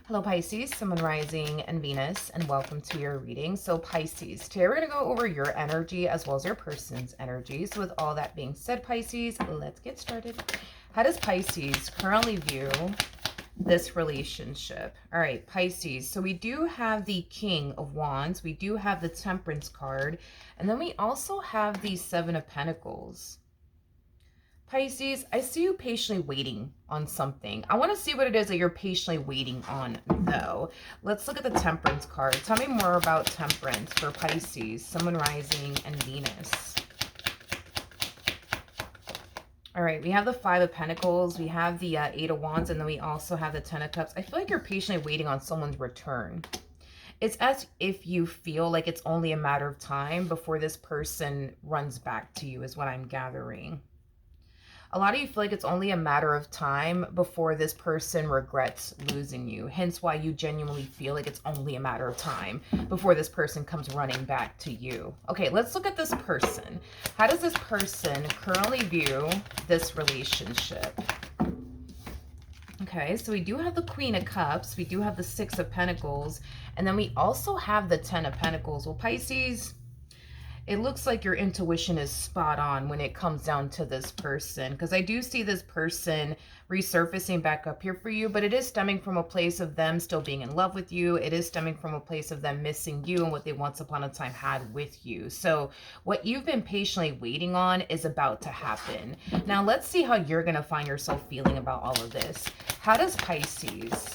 Hello Pisces, Sun, Moon, Rising, and Venus, and welcome to your reading. So Pisces, today we're going to go over your energy as well as your person's energy. So with all that being said, Pisces, let's get started. How does Pisces currently view this relationship? All right, Pisces, so we do have the King of Wands, we do have the Temperance card, and then we also have the Seven of Pentacles. Pisces, I see you patiently waiting on something. I want to see what it is that you're patiently waiting on, though. Let's look at the Temperance card. Tell me more about Temperance for Pisces, Sun, Moon, Rising, and Venus. All right, we have the Five of Pentacles, we have the Eight of Wands, and then we also have the Ten of Cups. I feel like you're patiently waiting on someone's return. It's as if you feel like it's only a matter of time before this person runs back to you, is what I'm gathering. A lot of you feel like it's only a matter of time before this person regrets losing you. Hence why you genuinely feel like it's only a matter of time before this person comes running back to you. Okay, let's look at this person. How does this person currently view this relationship? Okay, so we do have the Queen of Cups. We do have the Six of Pentacles. And then we also have the Ten of Pentacles. Well, Pisces, it looks like your intuition is spot on when it comes down to this person, because I do see this person resurfacing back up here for you, but it is stemming from a place of them still being in love with you. It is stemming from a place of them missing you and what they once upon a time had with you. So what you've been patiently waiting on is about to happen. Now let's see how you're going to find yourself feeling about all of this. How does Pisces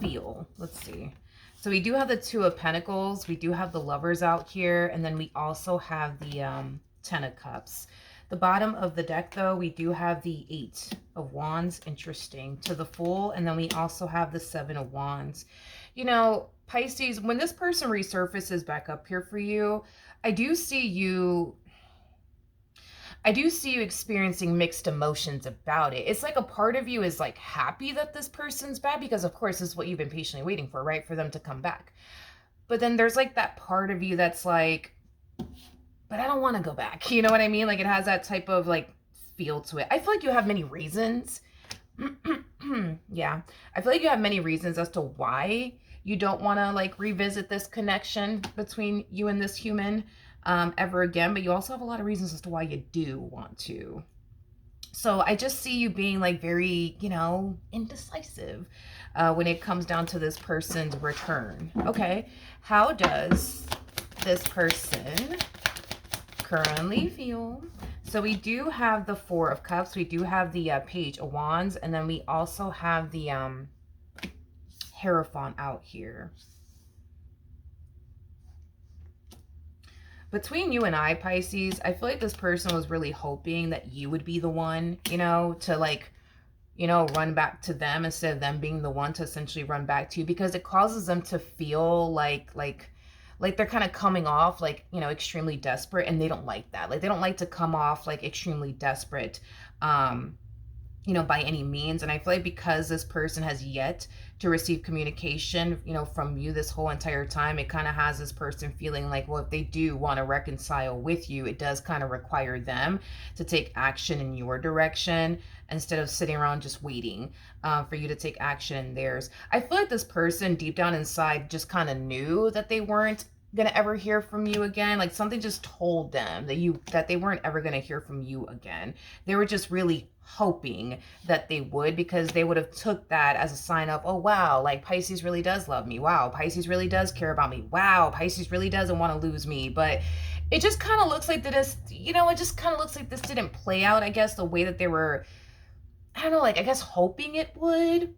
feel? Let's see. So we do have the Two of Pentacles, we do have the Lovers out here, and then we also have the Ten of Cups. The bottom of the deck, though, we do have the Eight of Wands, interesting, to the Fool, and then we also have the Seven of Wands. You know, Pisces, when this person resurfaces back up here for you, I do see you experiencing mixed emotions about it. It's like a part of you is like happy that this person's bad because of course this is what you've been patiently waiting for, right? For them to come back. But then there's like that part of you that's like, but I don't want to go back. You know what I mean? Like it has that type of like feel to it. I feel like you have many reasons. Yeah. I feel like you have many reasons as to why you don't want to like revisit this connection between you and this human ever again, but you also have a lot of reasons as to why you do want to. So I just see you being like very, you know, indecisive when it comes down to this person's return. Okay, how does this person currently feel? So we do have the Four of Cups, we do have the Page of Wands, and then we also have the Hierophant out here. Between you and I, Pisces, I feel like this person was really hoping that you would be the one, you know, to like, you know, run back to them instead of them being the one to essentially run back to you, because it causes them to feel like they're kind of coming off like, you know, extremely desperate, and they don't like that. Like they don't like to come off like extremely desperate, you know, by any means. And I feel like because this person has yet to receive communication, you know, from you this whole entire time, it kind of has this person feeling like, well, if they do want to reconcile with you, it does kind of require them to take action in your direction instead of sitting around just waiting for you to take action in theirs. I feel like this person deep down inside just kind of knew that they weren't gonna ever hear from you again. Like something just told them that they weren't ever gonna hear from you again. They were just really hoping that they would, because they would have took that as a sign of, oh wow, like Pisces really does love me. Wow, Pisces really does care about me. Wow, Pisces really doesn't want to lose me. But it just kind of looks like this, you know, it just kind of looks like this didn't play out, I guess, the way that they were, I don't know, like I guess hoping it would.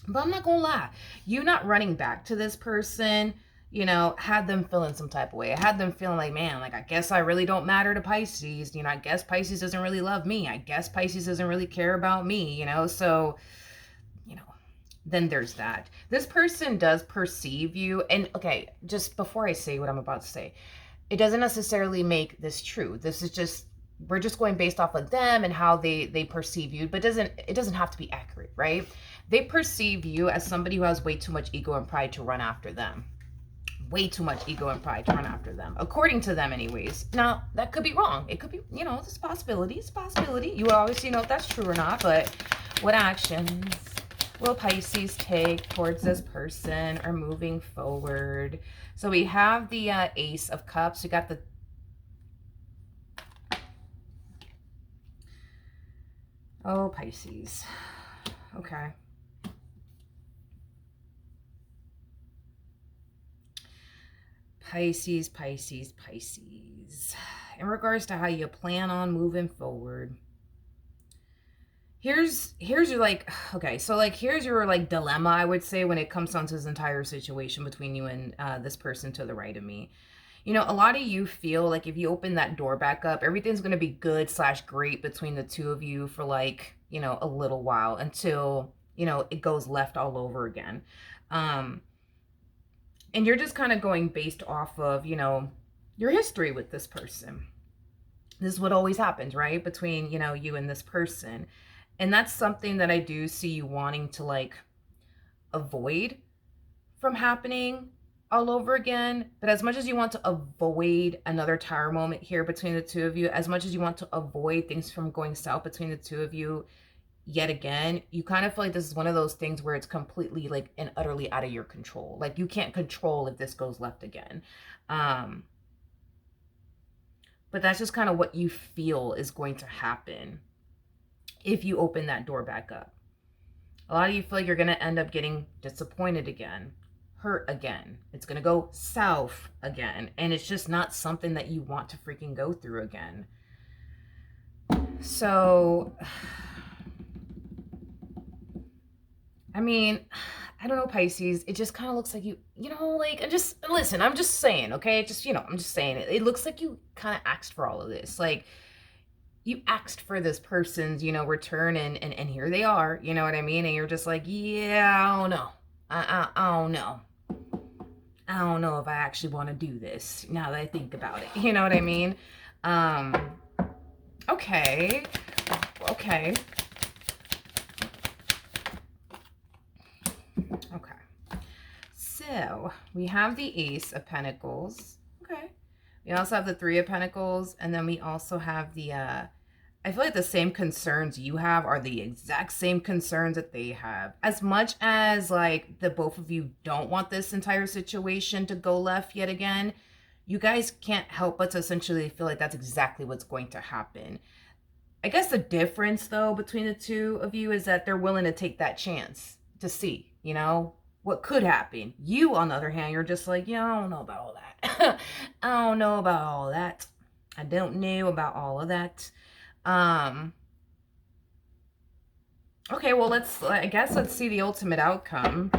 But I'm not gonna lie, you not running back to this person, you know, had them feeling some type of way. I had them feeling like, man, like, I guess I really don't matter to Pisces. You know, I guess Pisces doesn't really love me. I guess Pisces doesn't really care about me, you know? So, you know, then there's that. This person does perceive you. And okay, just before I say what I'm about to say, it doesn't necessarily make this true. This is just, we're just going based off of them and how they perceive you, but it doesn't have to be accurate, right? They perceive you as somebody who has way too much ego and pride to run after them. Way too much ego and pride to run after them, according to them anyways. Now, that could be wrong. It could be, you know, it's a possibility. It's a possibility. You obviously know if that's true or not, but what actions will Pisces take towards this person or moving forward? So we have the Ace of Cups. We got the Pisces. Okay. Pisces, Pisces, Pisces. In regards to how you plan on moving forward, here's your like, okay, so like here's your like dilemma, I would say, when it comes down to this entire situation between you and this person to the right of me. You know, a lot of you feel like if you open that door back up, everything's going to be good slash great between the two of you for like, you know, a little while until, you know, it goes left all over again. And you're just kind of going based off of, you know, your history with this person. This is what always happens, right? Between, you know, you and this person. And that's something that I do see you wanting to like avoid from happening all over again. But as much as you want to avoid another tower moment here between the two of you, as much as you want to avoid things from going south between the two of you yet again, you kind of feel like this is one of those things where it's completely like and utterly out of your control. Like you can't control if this goes left again. But that's just kind of what you feel is going to happen if you open that door back up. A lot of you feel like you're going to end up getting disappointed again, hurt again. It's going to go south again. And it's just not something that you want to freaking go through again. So, I mean, I don't know, Pisces. It just kind of looks like you know, like, I'm just saying, okay? Just, you know, I'm just saying it. It looks like you kind of asked for all of this. Like, you asked for this person's, you know, return and here they are, you know what I mean? And you're just like, yeah, I don't know. I don't know. I don't know if I actually want to do this now that I think about it. You know what I mean? Okay. Okay. Okay. So we have the Ace of Pentacles. Okay. We also have the Three of Pentacles, and then we also have the, I feel like the same concerns you have are the exact same concerns that they have. As much as, like, the both of you don't want this entire situation to go left yet again, you guys can't help but to essentially feel like that's exactly what's going to happen. I guess the difference, though, between the two of you is that they're willing to take that chance to see, you know, what could happen. You, on the other hand, you're just like, yeah, I don't know about all that. I don't know about all that. I don't know about all of that. Okay, well, let's see the ultimate outcome.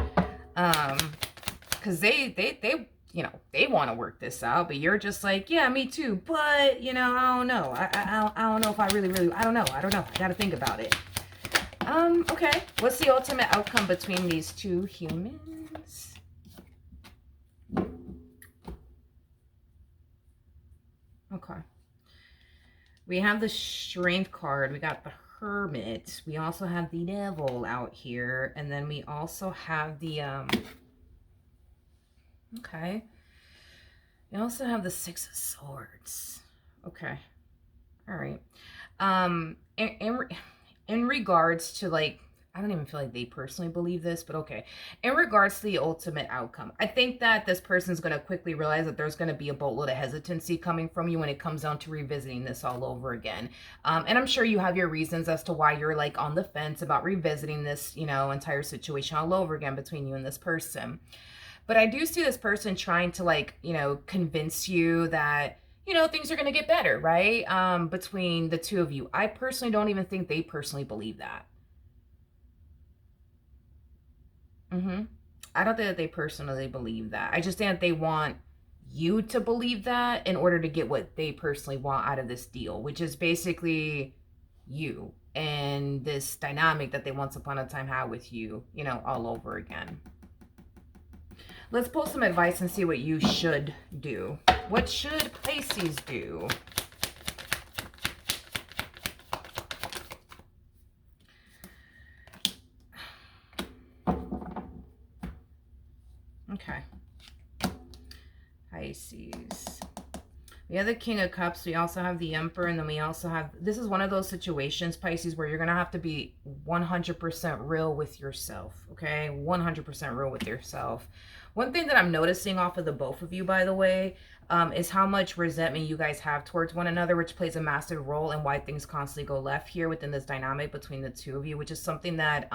Because they you know, they want to work this out, but you're just like, yeah, me too. But, you know, I don't know. I don't know if I really, I don't know. I gotta think about it. Okay. What's the ultimate outcome between these two humans? Okay. We have the Strength card. We got the Hermit. We also have the Devil out here. And then we also have the, okay. We also have the Six of Swords. Okay. All right. In regards to, like, I don't even feel like they personally believe this, but okay. In regards to the ultimate outcome, I think that this person's going to quickly realize that there's going to be a boatload of hesitancy coming from you when it comes down to revisiting this all over again. And I'm sure you have your reasons as to why you're, like, on the fence about revisiting this, you know, entire situation all over again between you and this person. But I do see this person trying to, like, you know, convince you that, you know, things are going to get better, right? Between the two of you. I personally don't even think they personally believe that. I don't think that they personally believe that. I just think that they want you to believe that in order to get what they personally want out of this deal, which is basically you and this dynamic that they once upon a time had with you, you know, all over again. Let's pull some advice and see what you should do. What should Pisces do? Okay. Pisces. We have the King of Cups. We also have the Emperor. And then we also have, this is one of those situations, Pisces, where you're going to have to be 100% real with yourself. Okay. 100% real with yourself. One thing that I'm noticing off of the both of you, by the way, is how much resentment you guys have towards one another, which plays a massive role in why things constantly go left here within this dynamic between the two of you, which is something that,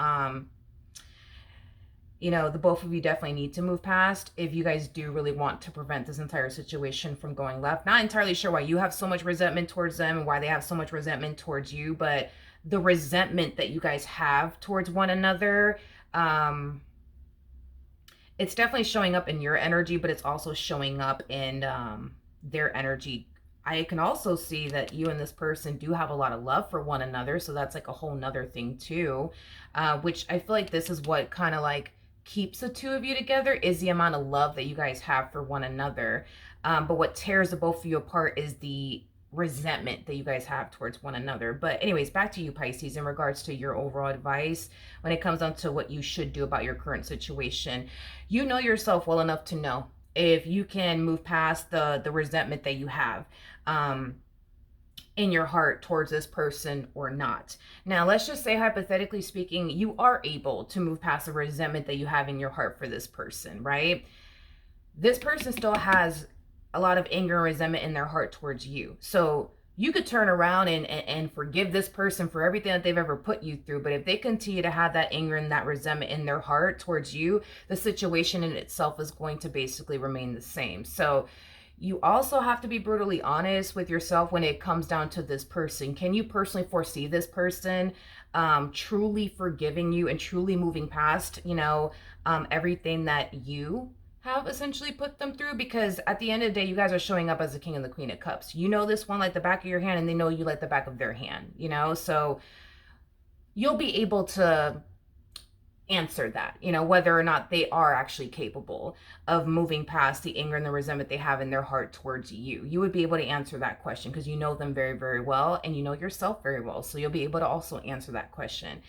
you know, the both of you definitely need to move past if you guys do really want to prevent this entire situation from going left. Not entirely sure why you have so much resentment towards them and why they have so much resentment towards you, but the resentment that you guys have towards one another, it's definitely showing up in your energy, but it's also showing up in their energy. I can also see that you and this person do have a lot of love for one another, so that's like a whole nother thing too, which I feel like this is what kind of like keeps the two of you together, is the amount of love that you guys have for one another. But what tears the both of you apart is the resentment that you guys have towards one another. But anyways, back to you, Pisces, in regards to your overall advice when it comes down to what you should do about your current situation. You know yourself well enough to know if you can move past the resentment that you have in your heart towards this person or not. Now, let's just say, hypothetically speaking, you are able to move past the resentment that you have in your heart for this person, right? This person still has a lot of anger and resentment in their heart towards you. So you could turn around and forgive this person for everything that they've ever put you through. But if they continue to have that anger and that resentment in their heart towards you, the situation in itself is going to basically remain the same. So you also have to be brutally honest with yourself when it comes down to this person. Can you personally foresee this person truly forgiving you and truly moving past, you know, everything that you have essentially put them through? Because at the end of the day, you guys are showing up as the King and the Queen of Cups. You know this one like the back of your hand, and they know you like the back of their hand, you know? So you'll be able to answer that, you know, whether or not they are actually capable of moving past the anger and the resentment they have in their heart towards you. You would be able to answer that question because you know them very, very well, and you know yourself very well. So you'll be able to also answer that question.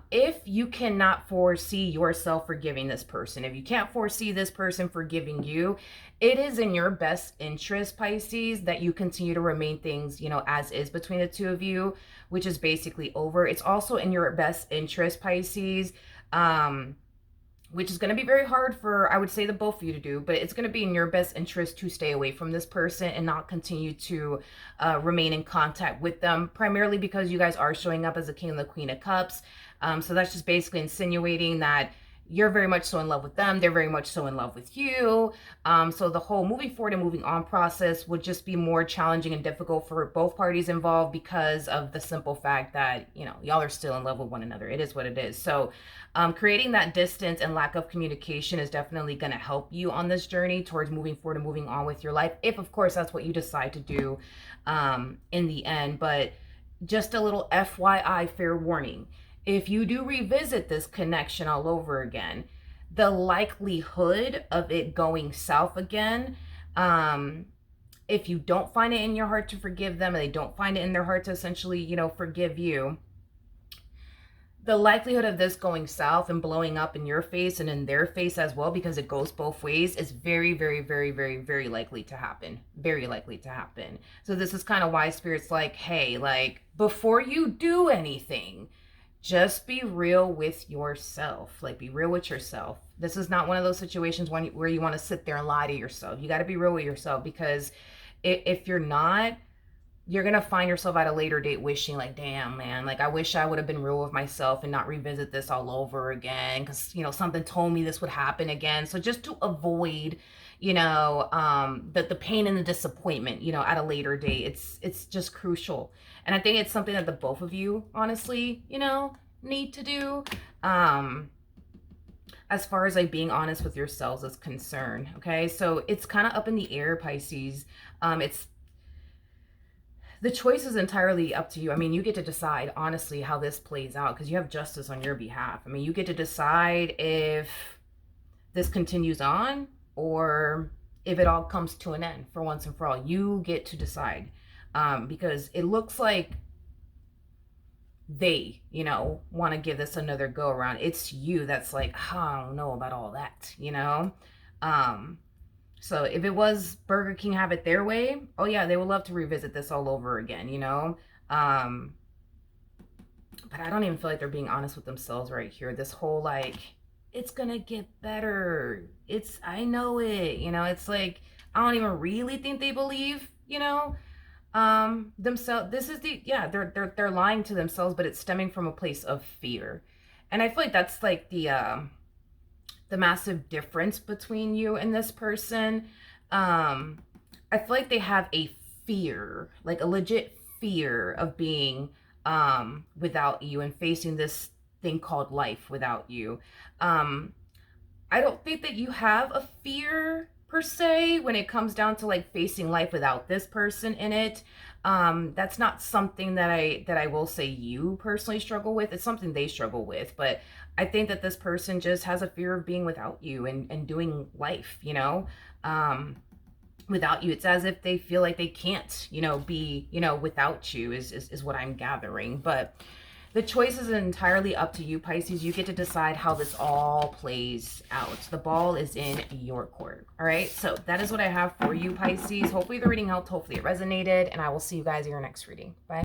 If you cannot foresee yourself forgiving this person, if you can't foresee this person forgiving you, it is in your best interest, Pisces, that you continue to remain things, you know, as is between the two of you, which is basically over. It's also in your best interest, Pisces, which is going to be very hard for, I would say, the both of you to do, but it's going to be in your best interest to stay away from this person and not continue to remain in contact with them, primarily because you guys are showing up as the King and the Queen of Cups. So that's just basically insinuating that you're very much so in love with them. They're very much so in love with you. So the whole moving forward and moving on process would just be more challenging and difficult for both parties involved because of the simple fact that, you know, y'all are still in love with one another. It is what it is. So creating that distance and lack of communication is definitely going to help you on this journey towards moving forward and moving on with your life. If, of course, that's what you decide to do in the end. But just a little FYI, fair warning. If you do revisit this connection all over again, the likelihood of it going south again, if you don't find it in your heart to forgive them and they don't find it in their heart to essentially, you know, forgive you, the likelihood of this going south and blowing up in your face and in their face as well, because it goes both ways, is very, very, very, very, very likely to happen. Very likely to happen. So this is kind of why Spirit's like, hey, like, before you do anything, just be real with yourself. Like, be real with yourself. This is not one of those situations where you want to sit there and lie to yourself. You got to be real with yourself, because if you're not, you're going to find yourself at a later date wishing like, damn, man, like I wish I would have been real with myself and not revisit this all over again, because, you know, something told me this would happen again. So just to avoid, you know, the pain and the disappointment, you know, at a later date, it's just crucial. And I think it's something that the both of you, honestly, you know, need to do. As far as like being honest with yourselves is concerned. Okay. So it's kind of up in the air, Pisces. The choice is entirely up to you. I mean, you get to decide, honestly, how this plays out, because you have justice on your behalf. I mean, you get to decide if this continues on or if it all comes to an end for once and for all. You get to decide, because it looks like they, you know, want to give this another go around. It's you that's like, oh, I don't know about all that, you know? So if it was Burger King have it their way, oh yeah, they would love to revisit this all over again, you know? Um, but I don't even feel like they're being honest with themselves right here. This whole like, it's gonna get better. I know it, you know, it's like, I don't even really think they believe, you know, themselves. This is yeah, they're lying to themselves, but it's stemming from a place of fear. And I feel like that's like the massive difference between you and this person. Um, I feel like they have a fear, like a legit fear of being without you and facing this thing called life without you. Um, I don't think that you have a fear per se when it comes down to like facing life without this person in it. That's not something that I will say you personally struggle with. It's something they struggle with, but I think that this person just has a fear of being without you and doing life, you know. Without you, it's as if they feel like they can't, you know, be, you know, without you is what I'm gathering. But the choice is entirely up to you, Pisces. You get to decide how this all plays out. The ball is in your court. All right. So that is what I have for you, Pisces. Hopefully the reading helped. Hopefully it resonated. And I will see you guys in your next reading. Bye.